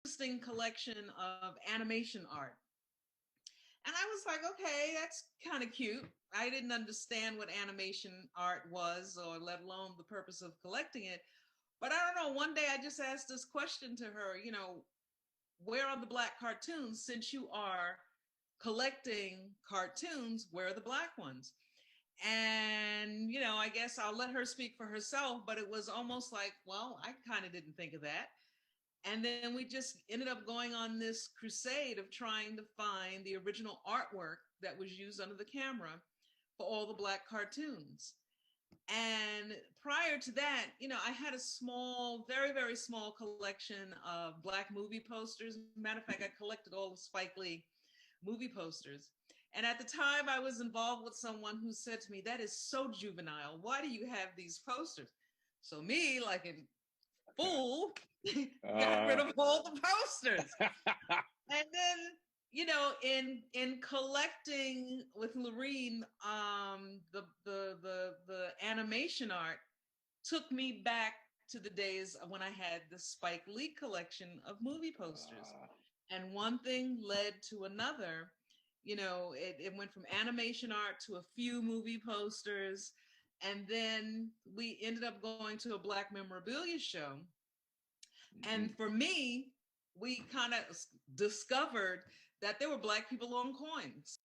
interesting collection of animation art. And I was like, okay, that's kind of cute. I didn't understand what animation art was, or let alone the purpose of collecting it. But I don't know, one day I just asked this question to her, where are the Black cartoons? Since you are collecting cartoons, where are the Black ones? And, I guess I'll let her speak for herself, but it was almost like, well, I kind of didn't think of that. And then we just ended up going on this crusade of trying to find the original artwork that was used under the camera for all the Black cartoons. And prior to that, I had a small, very, very small collection of Black movie posters. Matter of fact, I collected all of Spike Lee movie posters. And at the time, I was involved with someone who said to me, "That is so juvenile. Why do you have these posters?" So me, like a fool, got rid of all the posters. And then, in collecting with Lorene, the animation art took me back to the days of when I had the Spike Lee collection of movie posters. And one thing led to another. It went from animation art to a few movie posters. And then we ended up going to a Black memorabilia show. And for me, we kind of discovered that there were Black people on coins.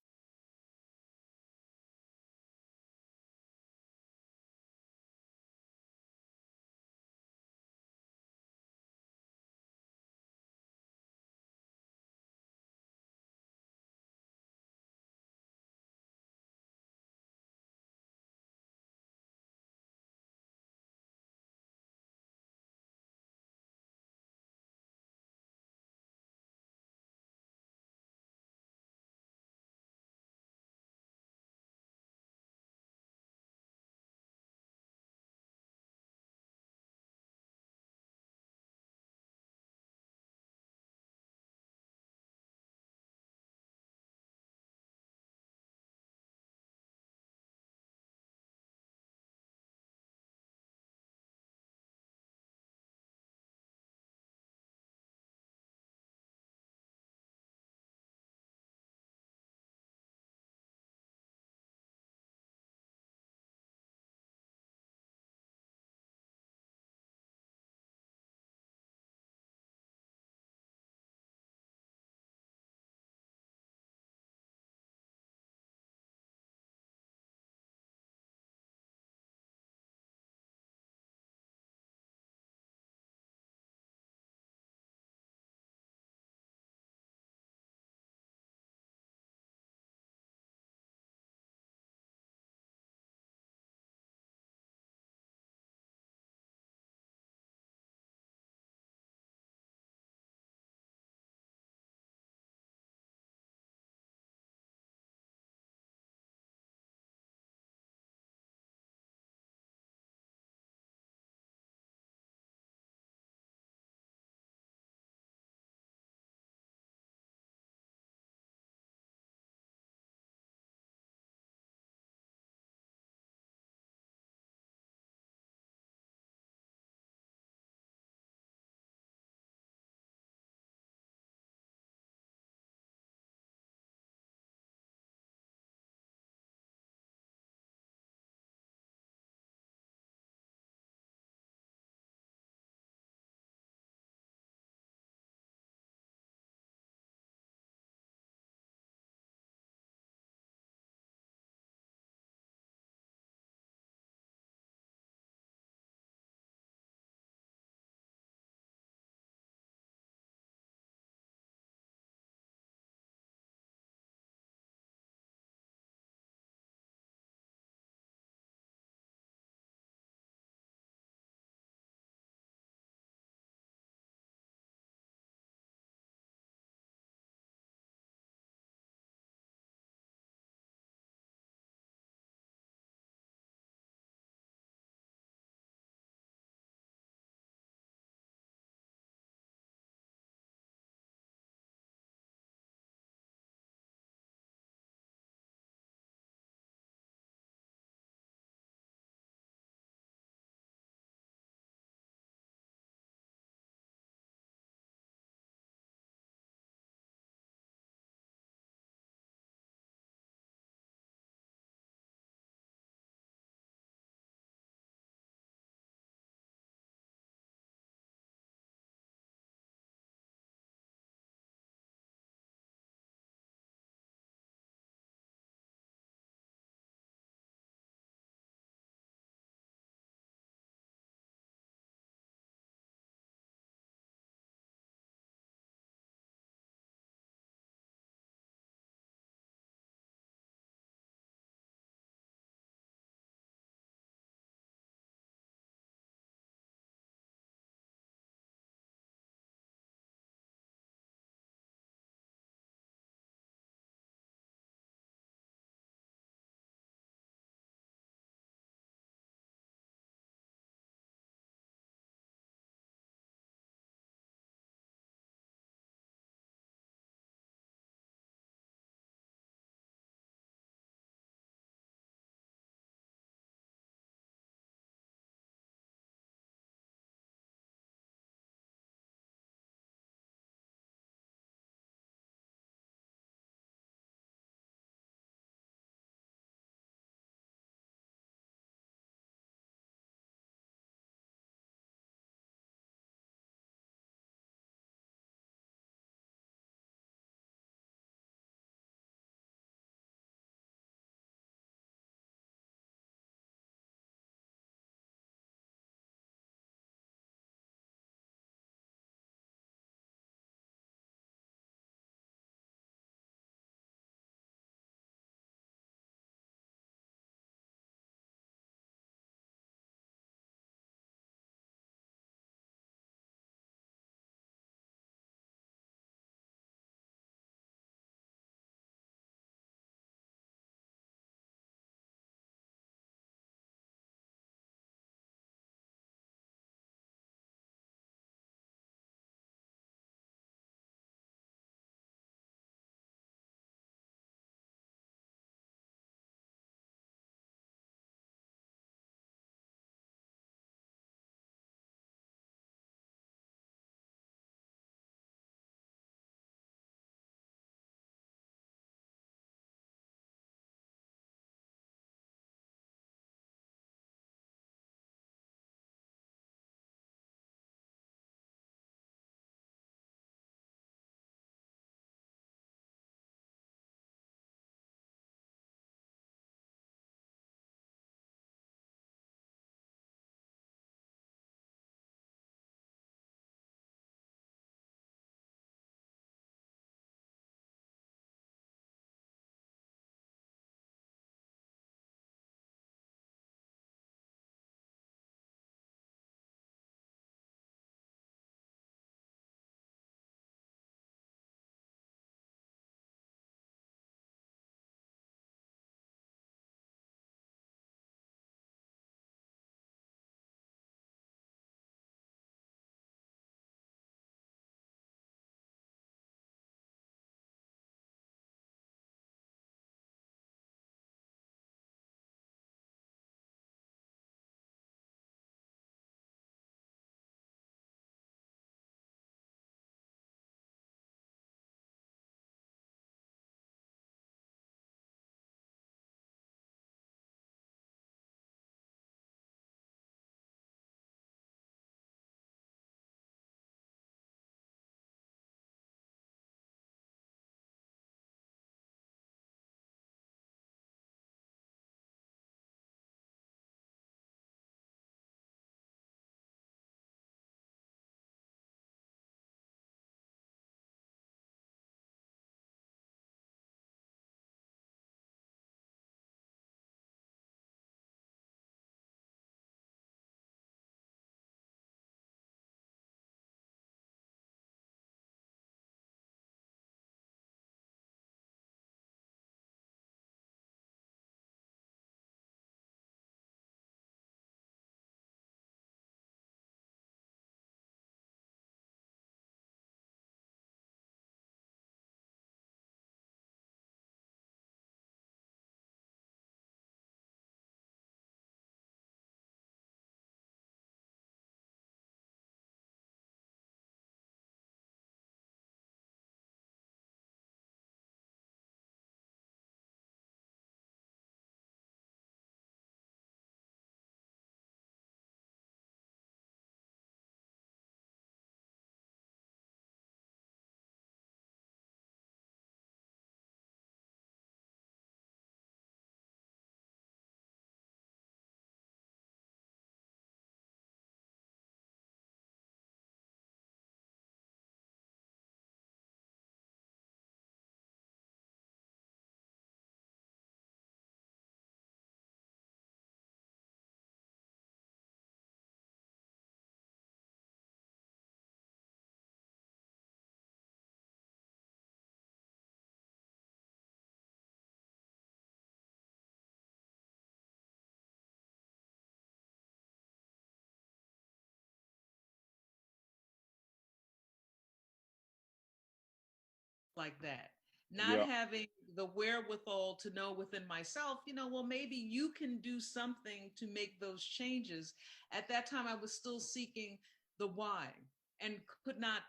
like that. Not Yeah. having the wherewithal to know within myself, well, maybe you can do something to make those changes. At that time, I was still seeking the why and could not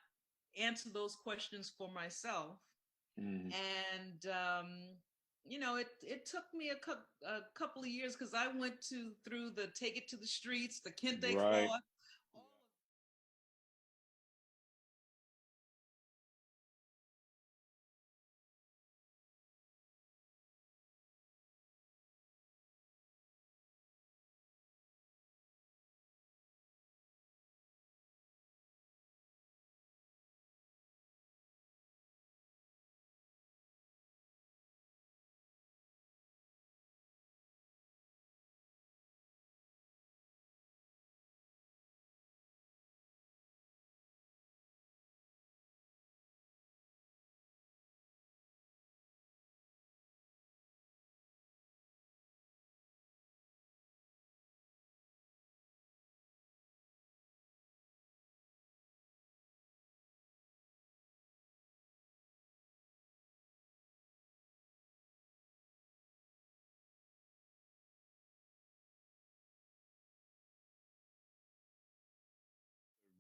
answer those questions for myself. Mm. And it took me a couple of years because I went through the Take It to the Streets, the Kente Right. Cloth.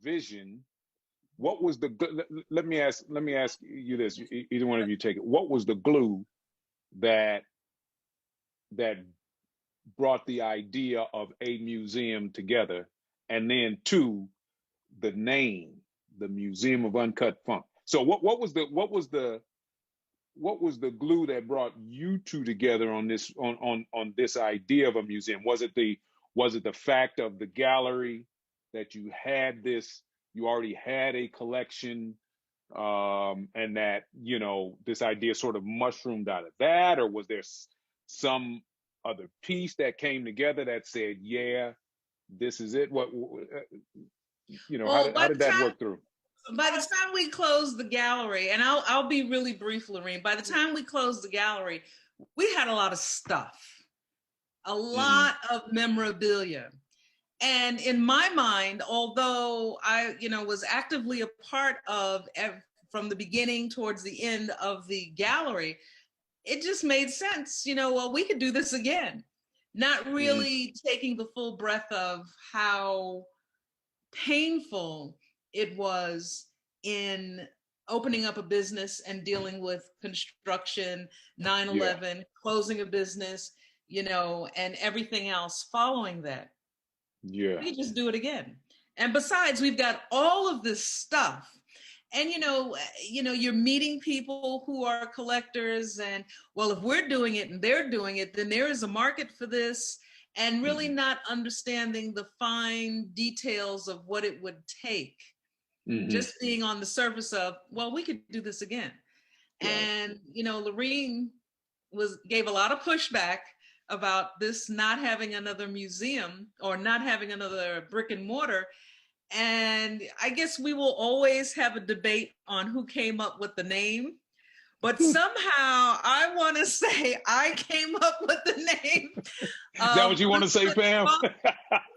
Vision. What was the? Let me ask. Let me ask you this. Either one of you take it. What was the glue that that brought the idea of a museum together, and then two, the name, the Museum of Uncut Funk. So what was the glue that brought you two together on this idea of a museum? Was it the fact of the gallery that you already had a collection, and that this idea sort of mushroomed out of that, or was there some other piece that came together that said, yeah, this is it? How Well, did how did that work through? by the time we closed the gallery, and I'll be really brief, Lorene. By the time we closed the gallery, we had a lot of stuff, a Mm-hmm. lot of memorabilia. And in my mind, although I, was actively a part of from the beginning towards the end of the gallery, it just made sense. Well, we could do this again. Not Mm-hmm. really taking the full breadth of how painful it was in opening up a business and dealing with construction, nine Yeah. 11, closing a business, and everything else following that. Yeah. We could just do it again. And besides, we've got all of this stuff. And you're meeting people who are collectors, and well, if we're doing it and they're doing it, then there is a market for this, and really Mm-hmm. not understanding the fine details of what it would take. Mm-hmm. Just being on the surface of, well, we could do this again. Right. And Lorene gave a lot of pushback about this not having another museum or not having another brick and mortar. And I guess we will always have a debate on who came up with the name. But somehow I want to say I came up with the name Is that what of you want to say, Uncut Pam? Funk.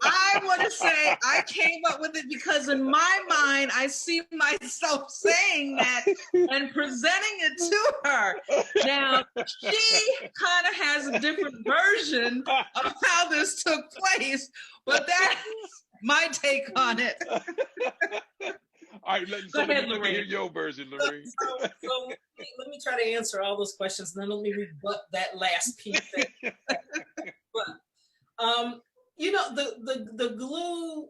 I want to say I came up with it because in my mind, I see myself saying that and presenting it to her. Now, she kind of has a different version of how this took place, but that's my take on it. All right, Go let ahead, me hear Lorraine. your version, So, Lorraine. so let me try to answer all those questions, and then let me rebut that last piece. But the glue.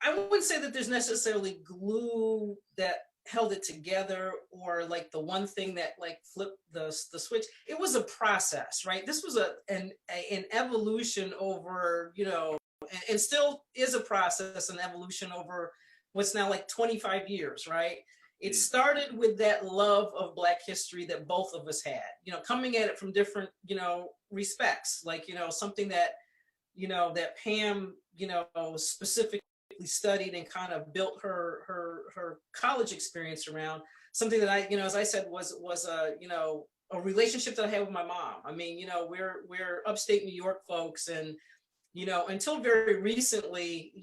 I wouldn't say that there's necessarily glue that held it together, or like the one thing that like flipped the switch. It was a process, right? This was an evolution over, and still is a process, an evolution over what's now like 25 years, right? It started with that love of Black history that both of us had, coming at it from different, respects, like, something that, that Pam, specifically studied and kind of built her college experience around. Something that I, as I said, was a relationship that I had with my mom. I mean, we're upstate New York folks, and until very recently,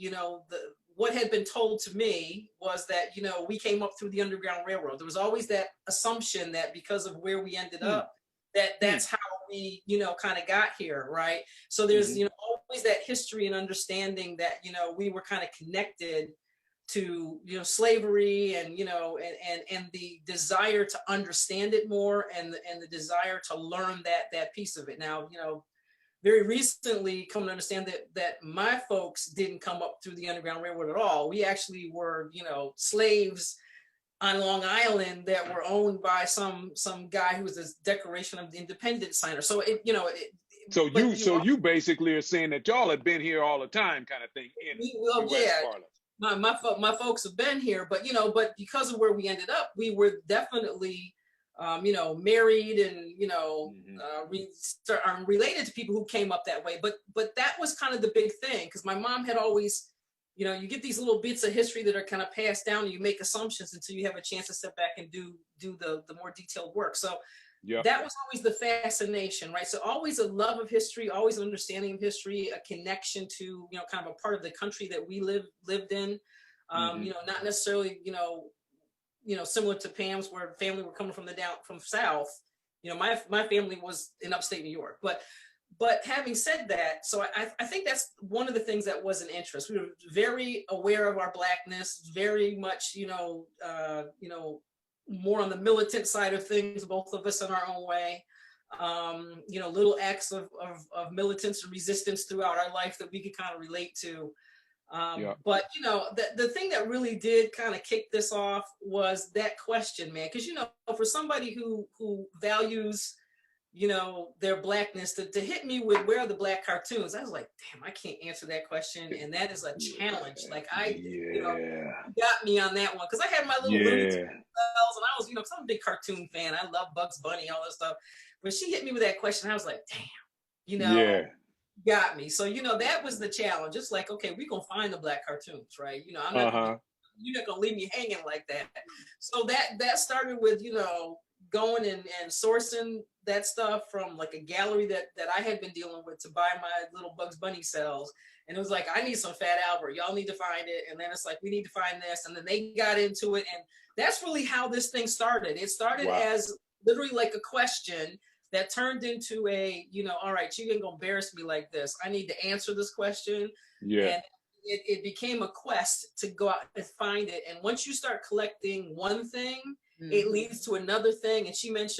what had been told to me was that, you know, we came up through the Underground Railroad. There was always that assumption that because of where we ended up, that's how we, you know, kind of got here, right? So there's, you know, always that history and understanding that, you know, we were kind of connected to, you know, slavery, and, you know, and the desire to understand it more, and the desire to learn that piece of it. Now, you know, very recently come to understand that my folks didn't come up through the Underground Railroad at all. We actually were, you know, slaves on Long Island that were owned by some guy who was a Declaration of Independence signer. So it, you know, you basically are saying that y'all have been here all the time, kind of thing, in US parlance. My folks have been here, but, you know, but because of where we ended up, we were definitely, you know, married, and, you know, related to people who came up that way. But that was kind of the big thing, because my mom had always, you know, you get these little bits of history that are kind of passed down, and you make assumptions until you have a chance to step back and do the more detailed work. So that was always the fascination, right? So always a love of history, always an understanding of history, a connection to, you know, kind of a part of the country that we lived in. You know, not necessarily, you know, similar to Pam's, where family were coming from South. You know, my family was in upstate New York, but having said that, so I think that's one of the things that was an interest. We were very aware of our Blackness, very much, you know, more on the militant side of things, both of us in our own way. You know, little acts of militance and resistance throughout our life that we could kind of relate to. But, you know, the thing that really did kind of kick this off was that question, man. Because, you know, for somebody who values, you know, their Blackness, to hit me with where are the Black cartoons, I was like, damn, I can't answer that question, and that is a challenge. Like, you know, got me on that one, because I had my little Looney Tunes, and I was, you know, because I'm a big cartoon fan. I love Bugs Bunny, all that stuff. When she hit me with that question, I was like, damn, you know, got me. So, you know, that was the challenge. It's like, okay, we're gonna find the Black cartoons, right? You know, I'm not you're not gonna leave me hanging like that. So that started with, you know, going and sourcing that stuff from like a gallery that I had been dealing with to buy my little Bugs Bunny cells. And it was like, I need some Fat Albert. Y'all need to find it. And then it's like, we need to find this. And then they got into it. And that's really how this thing started. It started as literally like a question that turned into a, you know, all right, you ain't gonna embarrass me like this. I need to answer this question. And it became a quest to go out and find it. And once you start collecting one thing, it leads to another thing. And she mentioned